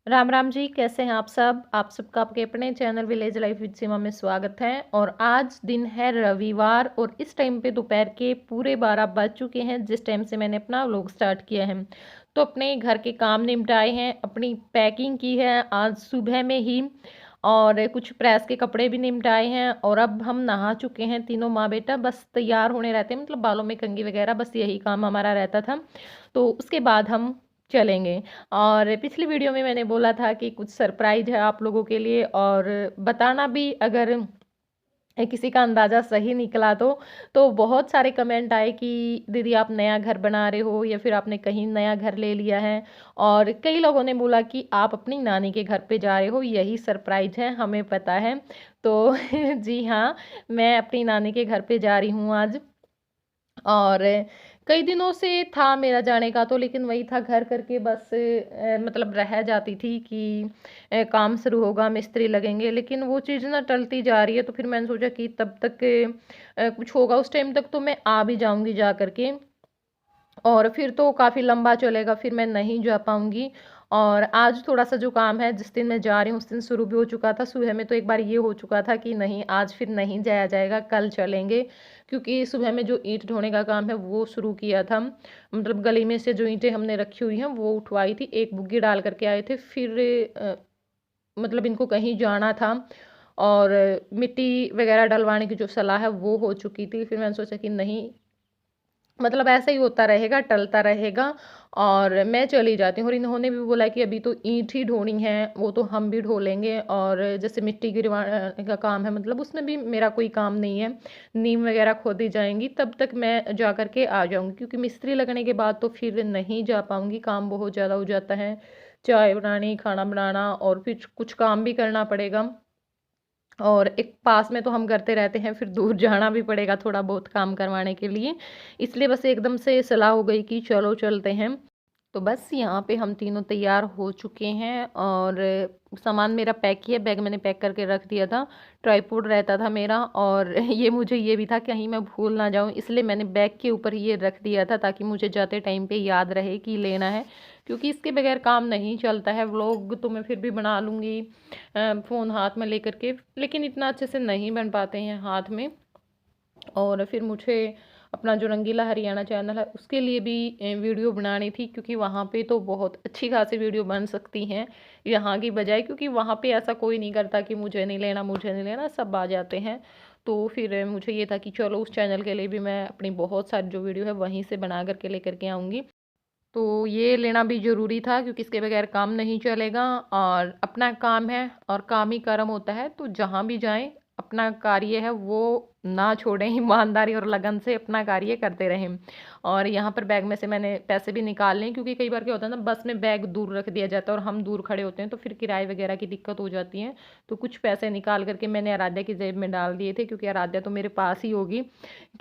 राम राम जी, कैसे हैं आप सब? आप सबका आपके अपने चैनल विलेज लाइफ विद सीमा में स्वागत है। और आज दिन है रविवार और इस टाइम पे दोपहर के पूरे 12 बज चुके हैं जिस टाइम से मैंने अपना व्लॉग स्टार्ट किया है। तो अपने घर के काम निपटाए हैं, अपनी पैकिंग की है आज सुबह में ही, और कुछ प्रेस के कपड़े भी निपटाए हैं। और अब हम नहा चुके हैं तीनों माँ बेटा, बस तैयार होने रहते हैं, मतलब बालों में कंघी वगैरह, बस यही काम हमारा रहता था। तो उसके बाद हम चलेंगे। और पिछली वीडियो में मैंने बोला था कि कुछ सरप्राइज है आप लोगों के लिए, और बताना भी अगर किसी का अंदाज़ा सही निकला तो बहुत सारे कमेंट आए कि दीदी आप नया घर बना रहे हो या फिर आपने कहीं नया घर ले लिया है। और कई लोगों ने बोला कि आप अपनी नानी के घर पे जा रहे हो, यही सरप्राइज है, हमें पता है। तो जी हाँ, मैं अपनी नानी के घर पे जा रही हूँ आज। और कई दिनों से था मेरा जाने का, तो लेकिन वही था, घर करके बस मतलब रह जाती थी कि काम शुरू होगा, मिस्त्री लगेंगे, लेकिन वो चीज़ ना टलती जा रही है। तो फिर मैंने सोचा कि तब तक कुछ होगा, उस टाइम तक तो मैं आ भी जाऊंगी जा करके, और फिर तो काफ़ी लंबा चलेगा, फिर मैं नहीं जा पाऊंगी। और आज थोड़ा सा जो काम है, जिस दिन मैं जा रही हूँ उस दिन शुरू भी हो चुका था। सुबह में तो एक बार ये हो चुका था कि नहीं आज फिर नहीं जाया जाएगा, कल चलेंगे, क्योंकि सुबह में जो ईंट ढोने का काम है वो शुरू किया था। मतलब गली में से जो ईंटें हमने रखी हुई हैं वो उठवाई थी, एक बुग्गी डाल करके आए थे। फिर मतलब इनको कहीं जाना था, और मिट्टी वगैरह डलवाने की जो सलाह है वो हो चुकी थी। फिर मैंने सोचा कि नहीं, मतलब ऐसा ही होता रहेगा, टलता रहेगा, और मैं चली जाती हूँ। और इन्होंने भी बोला कि अभी तो ईंट ही ढोनी है, वो तो हम भी ढो लेंगे, और जैसे मिट्टी गिरवाने का काम है, मतलब उसमें भी मेरा कोई काम नहीं है, नीम वगैरह खोदी जाएंगी, तब तक मैं जा कर के आ जाऊँगी, क्योंकि मिस्त्री लगने के बाद तो फिर नहीं जा पाऊँगी, काम बहुत ज़्यादा हो जाता है, चाय बनानी, खाना बनाना, और फिर कुछ काम भी करना पड़ेगा। और एक पास में तो हम करते रहते हैं, फिर दूर जाना भी पड़ेगा थोड़ा बहुत काम करवाने के लिए, इसलिए बस एकदम से सलाह हो गई कि चलो चलते हैं। तो बस यहाँ पे हम तीनों तैयार हो चुके हैं, और सामान मेरा पैक ही है, बैग मैंने पैक करके रख दिया था, ट्राईपोड रहता था मेरा, और ये मुझे ये भी था कहीं मैं भूल ना जाऊँ, इसलिए मैंने बैग के ऊपर ये रख दिया था ताकि मुझे जाते टाइम पे याद रहे कि लेना है, क्योंकि इसके बगैर काम नहीं चलता है। व्लॉग तो मैं फिर भी बना लूँगी फ़ोन हाथ में लेकर के, लेकिन इतना अच्छे से नहीं बन पाते हैं हाथ में। और फिर मुझे अपना जो रंगीला हरियाणा चैनल है उसके लिए भी वीडियो बनानी थी, क्योंकि वहाँ पे तो बहुत अच्छी खासी वीडियो बन सकती हैं यहाँ की बजाय, क्योंकि वहाँ पे ऐसा कोई नहीं करता कि मुझे नहीं लेना, मुझे नहीं लेना, सब आ जाते हैं। तो फिर मुझे ये था कि चलो उस चैनल के लिए भी मैं अपनी बहुत सारी जो वीडियो है वहीं से बना करके लेकर के आऊँगी। तो ये लेना भी ज़रूरी था, क्योंकि इसके बगैर काम नहीं चलेगा, और अपना काम है और काम ही कर्म होता है, तो जहाँ भी जाएं अपना कार्य है वो ना छोड़ें, ईमानदारी और लगन से अपना कार्य करते रहें। और यहाँ पर बैग में से मैंने पैसे भी निकाल लें, क्योंकि कई बार क्या होता है ना, बस में बैग दूर रख दिया जाता है और हम दूर खड़े होते हैं, तो फिर किराए वगैरह की दिक्कत हो जाती है। तो कुछ पैसे निकाल करके मैंने आराध्या की जेब में डाल दिए थे, क्योंकि आराध्या तो मेरे पास ही होगी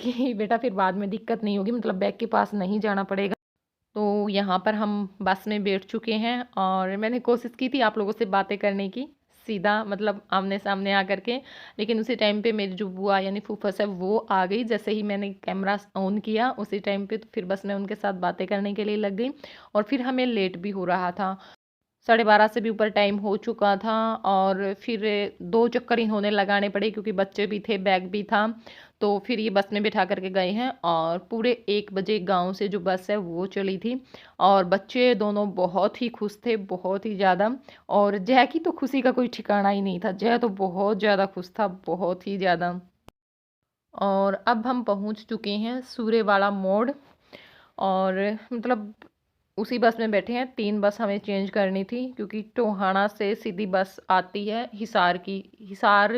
कि बेटा फिर बाद में दिक्कत नहीं होगी, मतलब बैग के पास नहीं जाना पड़ेगा। तो यहाँ पर हम बस में बैठ चुके हैं, और मैंने कोशिश की थी आप लोगों से बातें करने की, सीधा मतलब आमने सामने आकर के, लेकिन उसी टाइम पे मेरी जो बुआ यानी फूफस है वो आ गई। जैसे ही मैंने कैमरा ऑन किया उसी टाइम पे, तो फिर बस मैं उनके साथ बातें करने के लिए लग गई, और फिर हमें लेट भी हो रहा था, 12:30 से भी ऊपर टाइम हो चुका था। और फिर 2 चक्कर इन्होंने लगाने पड़े, क्योंकि बच्चे भी थे, बैग भी था, तो फिर ये बस में बिठा करके गए हैं। और पूरे 1 बजे गांव से जो बस है वो चली थी, और बच्चे दोनों बहुत ही खुश थे, बहुत ही ज़्यादा। और जय की तो खुशी का कोई ठिकाना ही नहीं था, जय तो बहुत ज़्यादा खुश था, बहुत ही ज़्यादा। और अब हम पहुंच चुके हैं सूर्यवाड़ा मोड़, और मतलब उसी बस में बैठे हैं। 3 बस हमें चेंज करनी थी, क्योंकि टोहाना से सीधी बस आती है हिसार की, हिसार,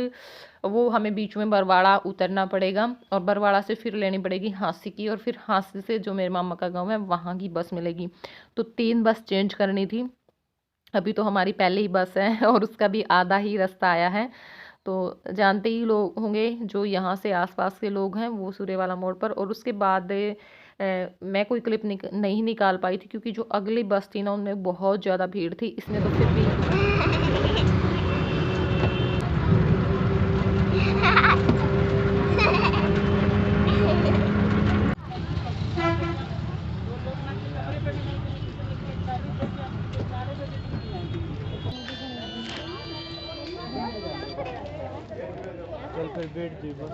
वो हमें बीच में बरवाड़ा उतरना पड़ेगा, और बरवाड़ा से फिर लेनी पड़ेगी हाँसी की, और फिर हाँसी से जो मेरे मामा का गांव है वहाँ की बस मिलेगी। तो 3 बस चेंज करनी थी। अभी तो हमारी पहले ही बस है और उसका भी आधा ही रास्ता आया है। तो जानते ही लोग होंगे जो यहाँ से आसपास के लोग हैं, वो सूर्यवाला मोड़ पर। और उसके बाद मैं कोई क्लिप नहीं निकाल पाई थी, क्योंकि जो अगली बस थी ना उनमें बहुत ज़्यादा भीड़ थी, इसमें तो फिर भी फिर बैठ जी बस।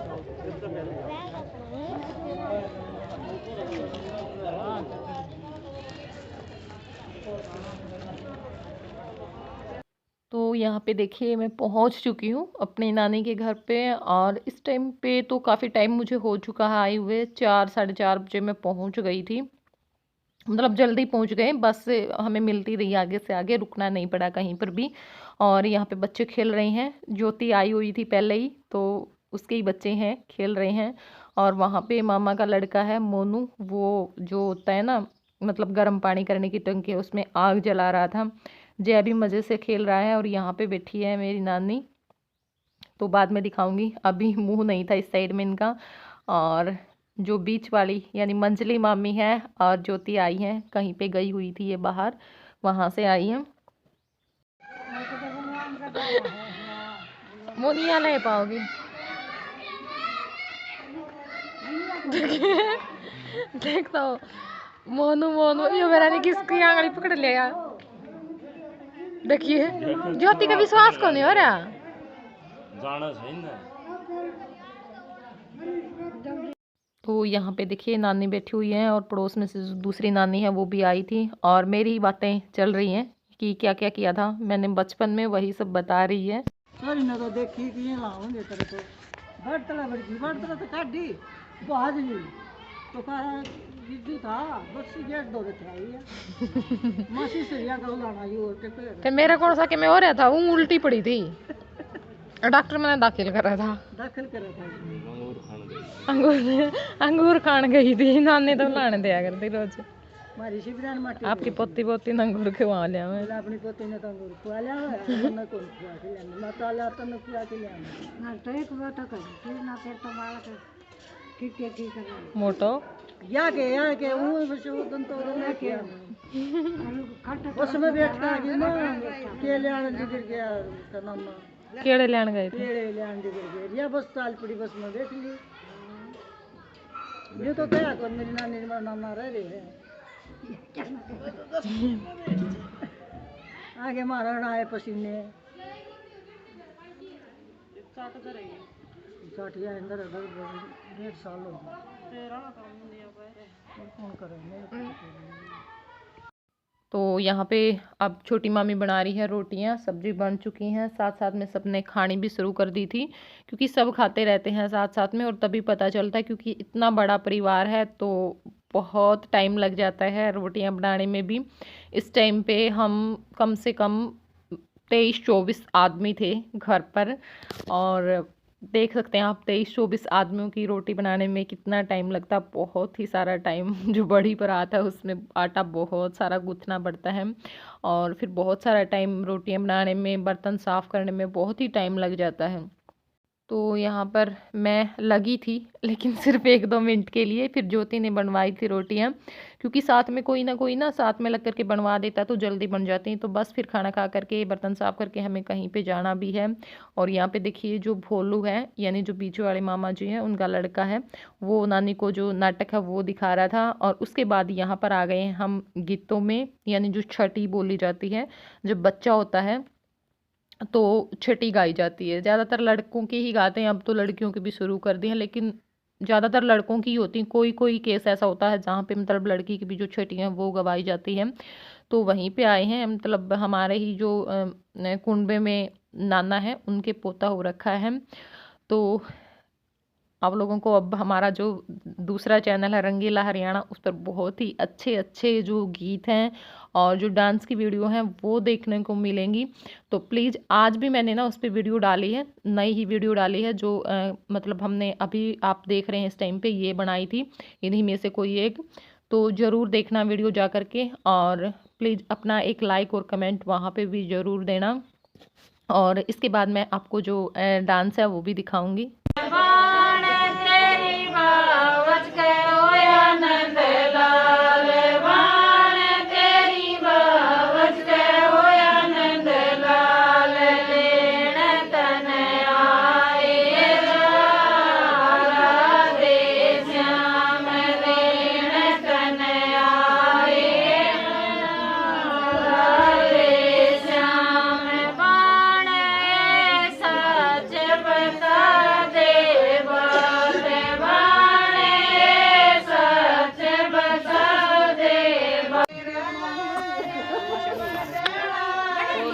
तो यहाँ पे देखिए मैं पहुँच चुकी हूँ अपनी नानी के घर पे, और इस टाइम पे तो काफ़ी टाइम मुझे हो चुका है आए हुए, 4 साढ़े 4 बजे मैं पहुँच गई थी। मतलब जल्दी पहुँच गए, बस हमें मिलती रही आगे से आगे, रुकना नहीं पड़ा कहीं पर भी। और यहाँ पे बच्चे खेल रहे हैं, ज्योति आई हुई थी पहले ही, तो उसके ही बच्चे हैं, खेल रहे हैं। और वहाँ पे मामा का लड़का है मोनू, वो जो होता है ना, मतलब गर्म पानी करने की टंकी है, उसमें आग जला रहा था। जय भी मज़े से खेल रहा है, और यहाँ पे बैठी है मेरी नानी, तो बाद में दिखाऊंगी, अभी मुंह नहीं था इस साइड में इनका। और जो बीच वाली यानी मंजली मामी है और ज्योति आई हैं, कहीं पे गई हुई थी ये बाहर, वहां से आई हैं। मोनिया नहीं पाओगी। देखता हो मोनू मोनू, ये मेरा नहीं, किसकी आंगली पकड़ लिया। देखिए ज्योति का विश्वास को नहीं हो रहा। जाना सही ना। तो यहाँ पे देखिए नानी बैठी हुई है, और पड़ोस में से जो दूसरी नानी है वो भी आई थी, और मेरी ही बातें चल रही हैं कि क्या क्या किया था मैंने बचपन में, वही सब बता रही है। सॉरी ना तो देखी कि ये लाऊंगे तेरे को बड़तला बड़तला तो काटी बहुत जी तो कारा जिद्दू था बस गेट दो थे आई है मासी सरिया का लाना ये और के तो मेरा कौन सा कि मैं हो रहा था, वो उल्टी पड़ी थी, डॉक्टर मैंने दाखिल करा था। दाखिल करा था अंगूर अंगूर खान गई थी, नानी तो लाने दिया करती रोज। मारी शिवरान माटी आपकी पोती पोती ने अंगूर खवा लिया मैं। अपनी पोती ने तो अंगूर खुआ लिया है ना कौन खुआ के लिया ना तो आला तो न खुआ के लिया ना तो एक बात कर फिर ना फिर तो मार के की कर मोटो या के वो बस वो दन तो ना के उसमें बैठता कि ना के ले आने गिर गया का नाम केड़े लेने गए थे, केड़े ले आने गिर गया या बस साल पड़ी बस में बैठ ली। ये तो क्या कर मेरी नानी मेरा नाना रह रहे हैं आगे मारा आए पसीने 60 या अंदर 1.5 साल हो गए कौन करे। तो यहाँ पे अब छोटी मामी बना रही है रोटियाँ, सब्जी बन चुकी हैं, साथ साथ में सबने खानी भी शुरू कर दी थी, क्योंकि सब खाते रहते हैं साथ साथ में, और तभी पता चलता है, क्योंकि इतना बड़ा परिवार है तो बहुत टाइम लग जाता है रोटियाँ बनाने में भी। इस टाइम पे हम कम से कम 23-24 आदमी थे घर पर, और देख सकते हैं आप 23-24 आदमियों की रोटी बनाने में कितना टाइम लगता है, बहुत ही सारा टाइम। जो बड़ी परात है उसमें आटा बहुत सारा गूँथना पड़ता है, और फिर बहुत सारा टाइम रोटियां बनाने में, बर्तन साफ़ करने में बहुत ही टाइम लग जाता है। तो यहाँ पर मैं लगी थी, लेकिन सिर्फ 1-2 मिनट के लिए, फिर ज्योति ने बनवाई थी रोटियाँ, क्योंकि साथ में कोई ना साथ में लग करके बनवा देता तो जल्दी बन जाती। तो बस फिर खाना खा करके बर्तन साफ करके हमें कहीं पे जाना भी है। और यहाँ पे देखिए जो भोलू है, यानी जो पीछे वाले मामा जी हैं, उनका लड़का है, वो नानी को जो नाटक है वो दिखा रहा था। और उसके बाद यहाँ पर आ गए हैं हम गीतों में, यानी जो छठी बोली जाती है, जब बच्चा होता है तो छठी गाई जाती है। ज़्यादातर लड़कों की ही गाते हैं, अब तो लड़कियों की भी शुरू कर दी है, लेकिन ज़्यादातर लड़कों की होती हैं। कोई कोई केस ऐसा होता है जहाँ पे मतलब लड़की की भी जो छठी हैं वो गवाई जाती है। तो वहीं पे आए हैं, मतलब हमारे ही जो कुंबे में नाना है उनके पोता हो रखा है। तो आप लोगों को अब हमारा जो दूसरा चैनल है रंगीला हरियाणा, उस पर बहुत ही अच्छे अच्छे जो गीत हैं और जो डांस की वीडियो हैं वो देखने को मिलेंगी। तो प्लीज़, आज भी मैंने ना उस पर वीडियो डाली है, नई ही वीडियो डाली है, जो मतलब हमने अभी आप देख रहे हैं इस टाइम पे ये बनाई थी, इन्हीं में से कोई एक। तो ज़रूर देखना वीडियो जा करके, और प्लीज़ अपना एक लाइक और कमेंट वहाँ पे भी ज़रूर देना। और इसके बाद मैं आपको जो डांस है वो भी दिखाऊंगी।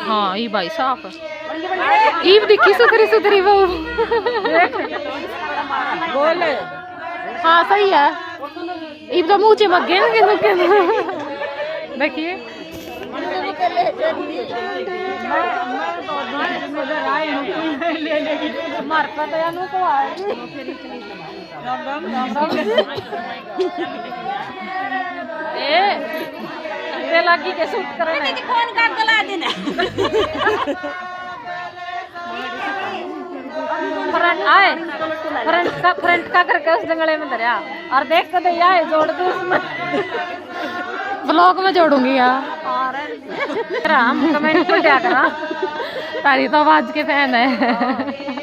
हाँ ये भाई साहब ईब दिखी सुथरी सुथरी बहू बोल हाँ सही है ईब तो मुँह चमक गए देखिए लागी के सूट करने फोन कर दला देना फ्रंट का करके उस जंगले में धरिया और देख के दे आए जोड़ दे उसमें ब्लॉग में जोड़ूंगी यार हम कमेंट में क्या करा तारी तो आवाज के फैन है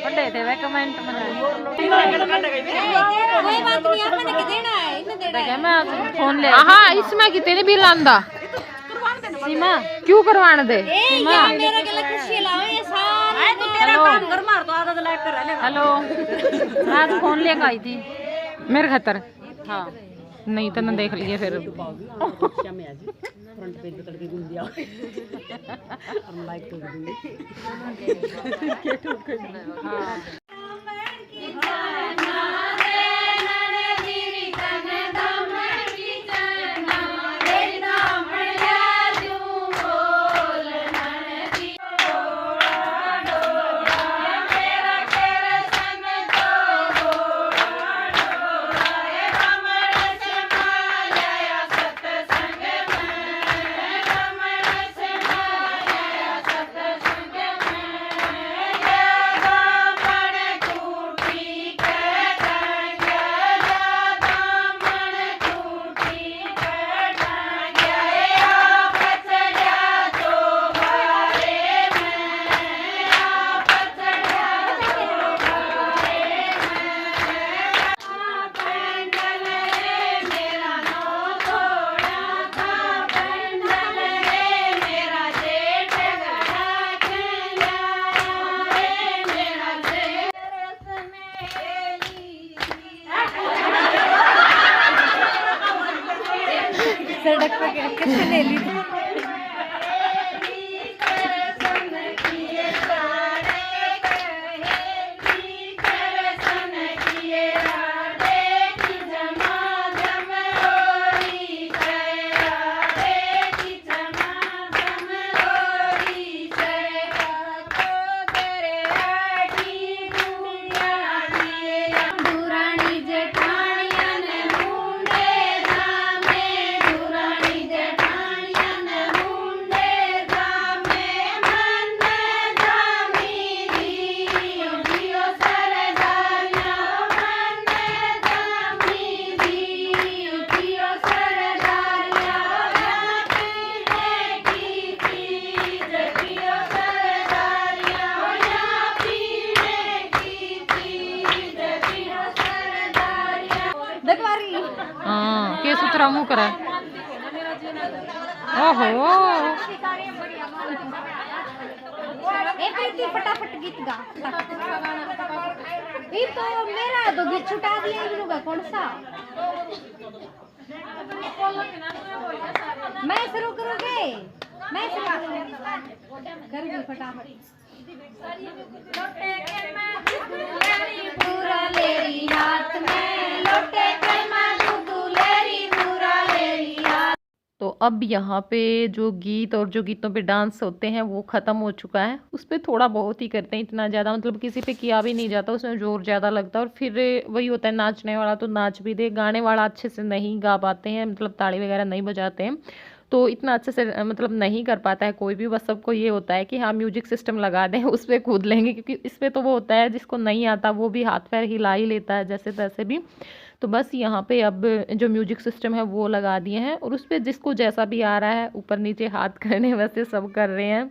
बड़े थे वे कमेंट में कोई बात नहीं यार मैंने देना है इन्हें देना है मैं फोन ले हां इसमें की तेरे भी लांदा सीमा क्यों करवाने दे सीमा मेरा गला खुशी लाओ ये सारे तू तेरा काम घर मार तो आधा लाइक कर ले हेलो मैं आज फोन लेकर आई थी मेरे खातर हां नहीं तो ना देख लिए फिर फ्रंट पेज पे करके घूम दिया और लाइक कर दूंगी हां सड़क पे कैसे ले ली के सुथरा मुंह करे ओहो फटाफट गीत गा ये तो मेरा तो गीत छुटा दिया इन लोगों का कौन सा मैं शुरू करूँगी मैं शुरू करूँगी फटाफट पूरा लेरी हाथ में लोटे तो अब यहाँ पे जो गीत और जो गीतों पे डांस होते हैं वो ख़त्म हो चुका है। उस पर थोड़ा बहुत ही करते हैं, इतना ज़्यादा मतलब किसी पे किया भी नहीं जाता, उसमें जोर ज़्यादा लगता है। और फिर वही होता है नाचने वाला तो नाच भी दे, गाने वाला अच्छे से नहीं गा पाते हैं, मतलब ताड़ी वगैरह नहीं बजाते हैं तो इतना अच्छे से मतलब नहीं कर पाता है कोई भी। बस सबको ये होता है कि हाँ म्यूजिक सिस्टम लगा दें उस पर कूद लेंगे, क्योंकि इस पर तो वो होता है जिसको नहीं आता वो भी हाथ पैर हिला ही लेता है जैसे तैसे भी। तो बस यहाँ पे अब जो म्यूजिक सिस्टम है वो लगा दिए हैं और उस पर जिसको जैसा भी आ रहा है ऊपर नीचे हाथ करने वैसे सब कर रहे हैं।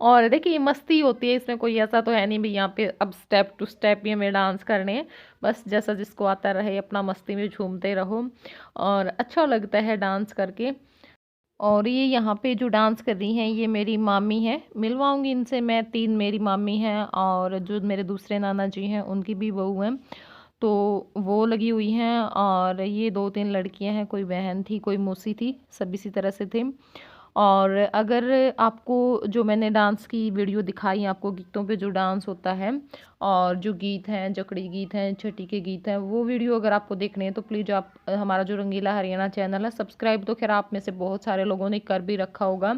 और देखिए मस्ती होती है इसमें, कोई ऐसा तो है नहीं भी यहाँ पे अब स्टेप टू स्टेप ये में डांस करने हैं। बस जैसा जिसको आता रहे अपना मस्ती में झूमते रहो और अच्छा लगता है डांस करके। और ये यहाँ पे जो डांस कर रही हैं ये मेरी मामी है, मिलवाऊंगी इनसे मैं। 3 मेरी मामी हैं और जो मेरे दूसरे नाना जी हैं उनकी भी बहू हैं, तो वो लगी हुई हैं। और ये 2-3 लड़कियां हैं, कोई बहन थी कोई मौसी थी, सब इसी तरह से थे। और अगर आपको जो मैंने डांस की वीडियो दिखाई, आपको गीतों पे जो डांस होता है और जो गीत हैं, जकड़ी गीत हैं, छठी के गीत हैं, वो वीडियो अगर आपको देखने हैं तो प्लीज़ आप हमारा जो रंगीला हरियाणा चैनल है, सब्सक्राइब तो खैर आप में से बहुत सारे लोगों ने कर भी रखा होगा,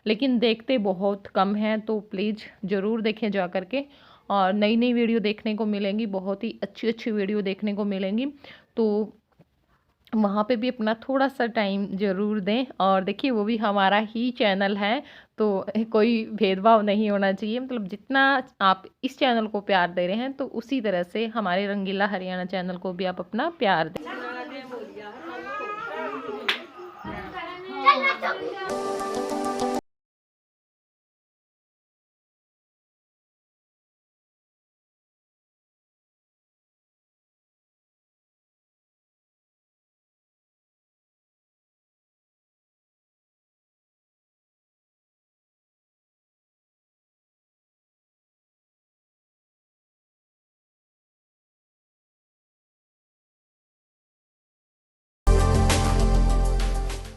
लेकिन देखते बहुत कम हैं, तो प्लीज़ ज़रूर देखें जा कर के। और नई नई वीडियो देखने को मिलेंगी, बहुत ही अच्छी अच्छी वीडियो देखने को मिलेंगी, तो वहाँ पे भी अपना थोड़ा-सा टाइम ज़रूर दें। और देखिए वो भी हमारा ही चैनल है, तो कोई भेदभाव नहीं होना चाहिए, मतलब जितना आप इस चैनल को प्यार दे रहे हैं, तो उसी तरह से हमारे रंगीला हरियाणा चैनल को भी आप अपना प्यार दें।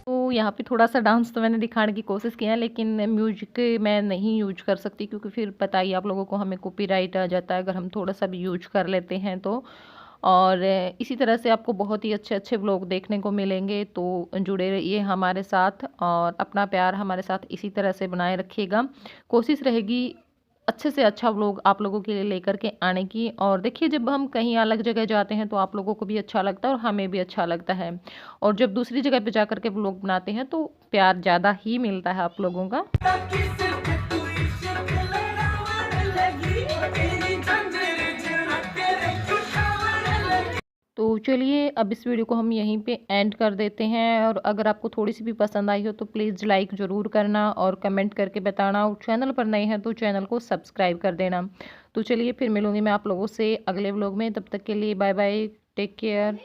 तो यहाँ पे थोड़ा-सा डांस तो मैंने दिखाने की कोशिश की है, लेकिन म्यूजिक मैं नहीं यूज़ कर सकती, क्योंकि फिर पता ही आप लोगों को, हमें कॉपीराइट आ जाता है अगर हम थोड़ा-सा भी यूज़ कर लेते हैं तो। और इसी तरह से आपको बहुत ही अच्छे-अच्छे व्लॉग देखने को मिलेंगे, तो जुड़े रहिए हमारे साथ और अपना प्यार हमारे साथ इसी तरह से बनाए रखिएगा। कोशिश रहेगी अच्छे से अच्छा व्लॉग आप लोगों के लिए लेकर के आने की। और देखिए जब हम कहीं अलग जगह जाते हैं तो आप लोगों को भी अच्छा लगता है और हमें भी अच्छा लगता है, और जब दूसरी जगह पे जा कर के व्लॉग बनाते हैं तो प्यार ज़्यादा ही मिलता है आप लोगों का। तो चलिए अब इस वीडियो को हम यहीं पे एंड कर देते हैं, और अगर आपको थोड़ी सी भी पसंद आई हो तो प्लीज़ लाइक ज़रूर करना और कमेंट करके बताना, और चैनल पर नए हैं तो चैनल को सब्सक्राइब कर देना। तो चलिए फिर मिलूंगी मैं आप लोगों से अगले व्लॉग में, तब तक के लिए बाय बाय, टेक केयर।